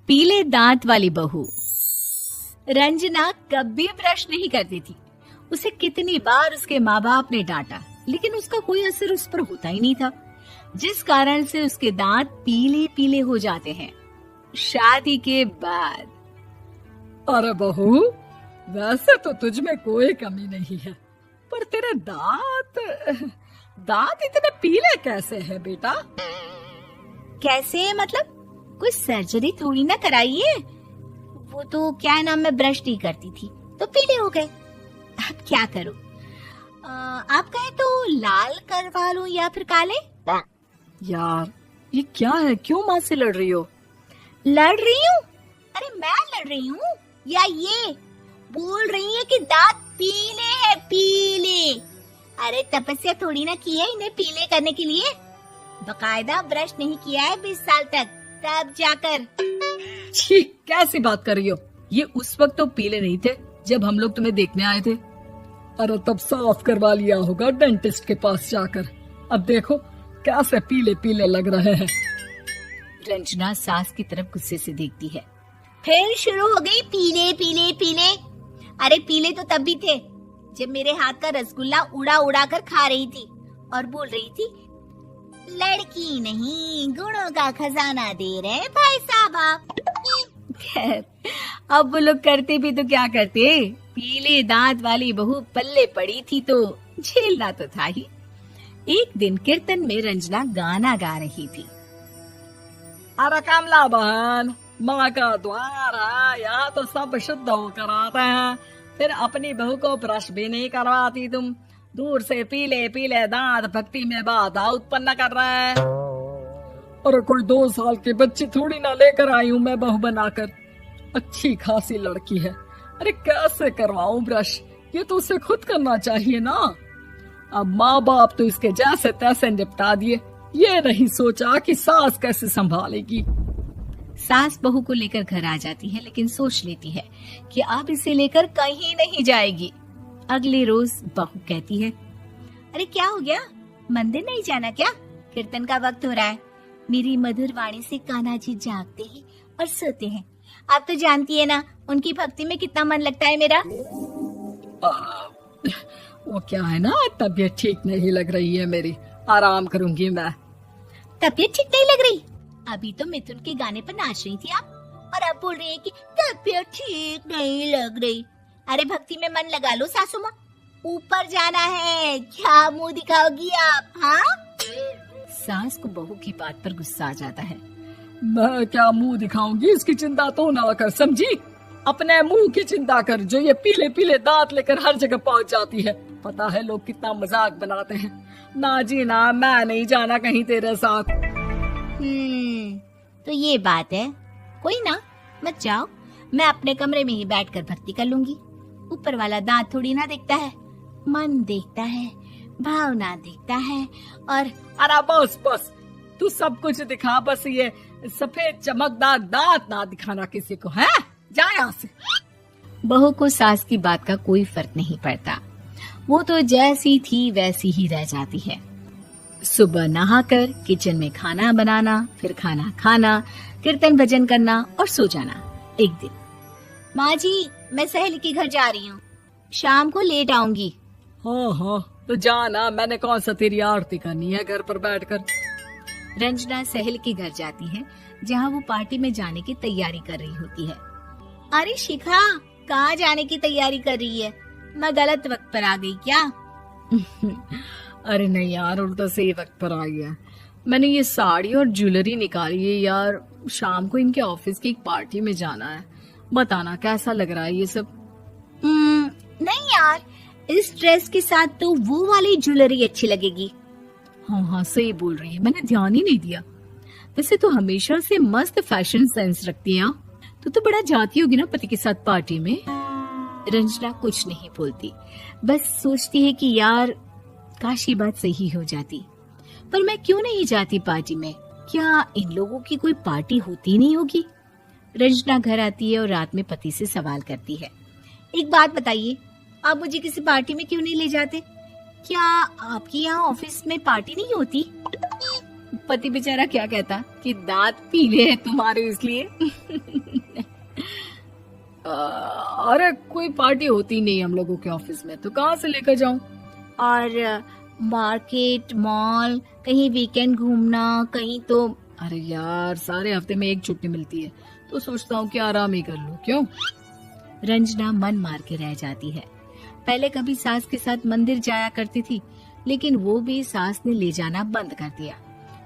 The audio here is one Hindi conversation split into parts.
पीले दांत वाली बहू। रंजना कभी ब्रश नहीं करती थी। उसे कितनी बार उसके माँ बाप ने डांटा, लेकिन उसका कोई असर उस पर होता ही नहीं था, जिस कारण से उसके दांत पीले पीले हो जाते हैं। शादी के बाद। अरे बहू, वैसे तो तुझ में कोई कमी नहीं है, पर तेरे दांत इतने पीले कैसे हैं बेटा? कैसे मतलब? कोई सर्जरी थोड़ी ना कराइए। वो तो क्या नाम, मैं ब्रश नहीं करती थी तो पीले हो गए। अब क्या करूं? आप कहें तो लाल करवा लूं या फिर काले? यार ये क्या है, क्यों माँ से लड़ रही हो? लड़ रही हूँ? अरे मैं लड़ रही हूँ या ये बोल रही है कि दांत पीले हैं, पीले। अरे तपस्या थोड़ी ना की है इन्हें पीले करने के लिए। बकायदा ब्रश नहीं किया है 20 साल तक, तब जाकर। छी, कैसी बात कर रही हो? ये उस वक्त तो पीले नहीं थे जब हम लोग तुम्हें देखने आए थे। अरे तब साफ करवा लिया होगा डेंटिस्ट के पास जाकर। अब देखो कैसे पीले पीले लग रहे हैं। रंजना सास की तरफ गुस्से से देखती है। फिर शुरू हो गई पीले पीले पीले। अरे पीले तो तब भी थे जब मेरे हाथ का रसगुल्ला उड़ा उड़ा कर खा रही थी और बोल रही थी, लड़की नहीं गुणों का खजाना दे रहे भाई साहब आप। खैर, अब वो लोग करते भी तो क्या करते, पीले दांत वाली बहू पल्ले पड़ी थी तो झेलना तो था ही। एक दिन कीर्तन में रंजना गाना गा रही थी। अरे कमला बहन, माँ का द्वार है, यहाँ तो सब शुद्ध होकर आते हैं, फिर अपनी बहू को ब्रश भी नहीं करवाती तुम। दूर से पीले पीले दांत भक्ति में बाधा उत्पन्न कर रहे हैं। अरे कोई 2 साल की बच्ची थोड़ी ना लेकर आई हूँ मैं बहू बनाकर। अच्छी खासी लड़की है, अरे कैसे करवाऊं ब्रश? ये तो उसे खुद करना चाहिए ना। अब माँ बाप तो इसके जैसे तैसे निपटा दिए, ये नहीं सोचा कि सास कैसे संभालेगी। सास बहू को लेकर घर आ जाती है, लेकिन सोच लेती है कि अब इसे लेकर कहीं नहीं जाएगी। अगले रोज बहू कहती है, अरे क्या हो गया, मंदिर नहीं जाना क्या? कीर्तन का वक्त हो रहा है। मेरी मधुर वाणी से कान्हा जी जागते हैं और सोते हैं। आप तो जानती है ना उनकी भक्ति में कितना मन लगता है मेरा। वो क्या है ना, तबीयत ठीक नहीं लग रही है मेरी, आराम करूंगी मैं। तबीयत ठीक नहीं लग रही? अभी तो मिथुन के गाने पर नाच रही थी आप, और अब बोल रही है कि तबीयत ठीक नहीं लग रही। अरे भक्ति में मन लगा लो सासू माँ, ऊपर जाना है, क्या मुंह दिखाओगी आप? हाँ? सास को बहू की बात पर गुस्सा आ जाता है। मैं क्या मुंह दिखाऊंगी, इसकी चिंता तो ना कर, समझी? अपने मुंह की चिंता कर, जो ये पीले पीले दांत लेकर हर जगह पहुंच जाती है। पता है लोग कितना मजाक बनाते हैं। ना जी ना, मैं नहीं जाना कहीं तेरे साथ। तो ये बात है, कोई ना, मत जाओ, मैं अपने कमरे में ही बैठकर भक्ति कर लूंगी। ऊपर वाला दांत थोड़ी ना देखता है, मन देखता है, भावना देखता है। और अरे बस बस, तू सब कुछ दिखा, बस ये सफेद चमकदार दांत ना दिखाना किसी को, है? जा यहाँ से। बहू को सास की बात का कोई फर्क नहीं पड़ता, वो तो जैसी थी वैसी ही रह जाती है। सुबह नहाकर किचन में खाना बनाना, फिर खाना खाना, कीर्तन भजन करना और सो जाना। एक दिन, माँ जी मैं सहेली के घर जा रही हूँ, शाम को लेट आऊंगी। हाँ हाँ तो जाना, मैंने कौन सा तेरी आरती करनी है घर पर बैठकर। रंजना सहेली के घर जाती है, जहाँ वो पार्टी में जाने की तैयारी कर रही होती है। अरे शिखा, कहाँ जाने की तैयारी कर रही है? मैं गलत वक्त पर आ गई क्या? अरे नहीं यार, उल्टा सही वक्त पर आ गया। मैंने ये साड़ी और ज्वेलरी निकाली है यार, शाम को इनके ऑफिस की एक पार्टी में जाना है। बताना कैसा लग रहा है ये सब? नहीं यार, इस ड्रेस के साथ तो वो वाली ज्वेलरी अच्छी लगेगी। हाँ हाँ सही बोल रही है, मैंने ध्यान ही नहीं दिया। वैसे तो हमेशा से मस्त फैशन सेंस रखती है। तो बड़ा जाती होगी ना पति के साथ पार्टी में। रंजना कुछ नहीं बोलती, बस सोचती है कि यार काश ये बात सही हो जाती, पर मैं क्यों नहीं जाती पार्टी में? क्या इन लोगों की कोई पार्टी होती नहीं होगी? रंजना घर आती है और रात में पति से सवाल करती है, एक बात बताइए, आप मुझे किसी पार्टी में क्यों नहीं ले जाते? क्या आपके यहाँ ऑफिस में पार्टी नहीं होती? पति बेचारा क्या कहता कि दांत पीले हैं तुम्हारे इसलिए। अरे कोई पार्टी होती नहीं हम लोगों के ऑफिस में, तो कहाँ से लेकर जाऊं? और मार्केट, मॉल, कहीं वीकेंड घूमना, कहीं तो। अरे यार, सारे हफ्ते में एक छुट्टी मिलती है, तो सोचता हूँ कि आराम ही कर लूं। क्यों? रंजना मन मार के रह जाती है। पहले कभी सास के साथ मंदिर जाया करती थी, लेकिन वो भी सास ने ले जाना बंद कर दिया।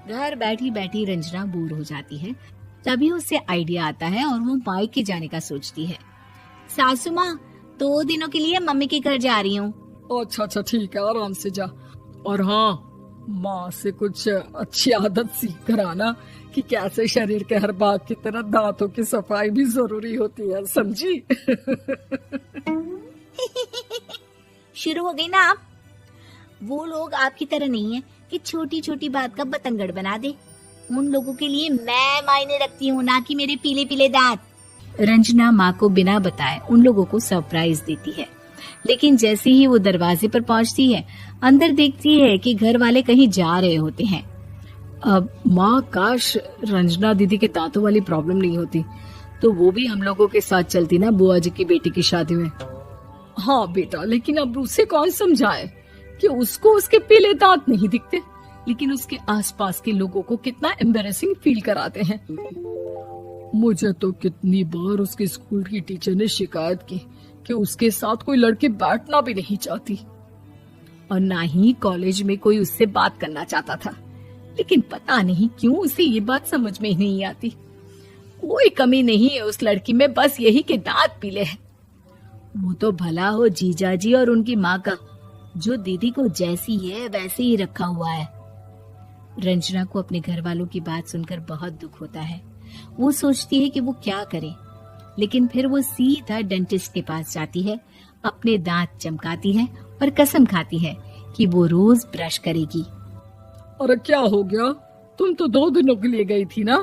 घर बैठी बैठी रंजना बोर हो जाती है। तभी उसे आइडिया आता है और वो मायके जाने का सोचती है। सासू माँ, 2 दिनों के लिए मम्मी के घर जा रही हूँ। अच्छा ठीक है, आराम से जा। और हाँ, माँ से कुछ अच्छी आदत सीख कर आना कि कैसे शरीर के हर भाग की तरह दांतों की सफाई भी जरूरी होती है, समझी? शुरू हो गई ना आप। वो लोग आपकी तरह नहीं है कि छोटी छोटी बात का बतंगड़ बना दे। उन लोगों के लिए मैं मायने रखती हूँ, ना कि मेरे पीले पीले दांत। रंजना माँ को बिना बताए उन लोगों को सरप्राइज देती है, लेकिन जैसे ही वो दरवाजे पर पहुंचती है, अंदर देखती है कि घर वाले कहीं जा रहे होते हैं। अब माँ, काश रंजना दीदी के दांतों वाली प्रॉब्लम नहीं होती, तो वो भी हम लोगों के साथ चलती ना बुआ जी की बेटी की शादी में। हाँ बेटा, लेकिन अब उसे कौन समझाए कि उसको उसके पीले दांत नहीं दिखते, लेकिन उसके आसपास के लोगों को कितना एम्बैरेसिंग फील कराते हैं। मुझे तो कितनी बार उसके स्कूल की टीचर ने शिकायत की कि उसके साथ कोई लड़की बैठना भी नहीं चाहती, और ना ही कॉलेज में कोई उससे बात करना चाहता था। लेकिन पता नहीं क्यों उसे ये बात समझ में ही नहीं आती। कोई कमी नहीं है उस लड़की में, बस यही कि दांत पीले हैं। वो तो भला हो जीजा जी और उनकी माँ का, जो दीदी को जैसी है वैसे ही रखा हुआ है। रंजना को अपने घर वालों की बात सुनकर बहुत दुख होता है। वो सोचती है कि वो क्या करे, लेकिन फिर वो सीधा डेंटिस्ट के पास जाती है, अपने दांत चमकाती है और कसम खाती है कि वो रोज ब्रश करेगी। अरे क्या हो गया? तुम तो 2 दिनों के लिए गई थी ना,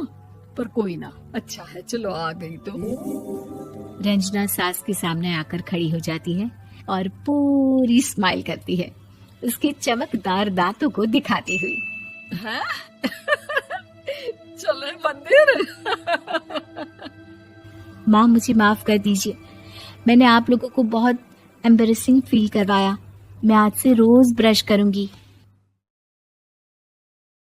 पर कोई ना, अच्छा है, चलो आ गई तो। रंजना सास के सामने आकर खड़ी हो जाती है और पूरी स्माइल करती है, उसके चमकदार दांतों को दिखाती हुई। हैं? चले मंदिर? माँ, मुझे माफ कर दीजिए, मैंने आप लोगों को बहुत एम्बैरेसिंग फील करवाया। मैं आज से रोज ब्रश करूंगी।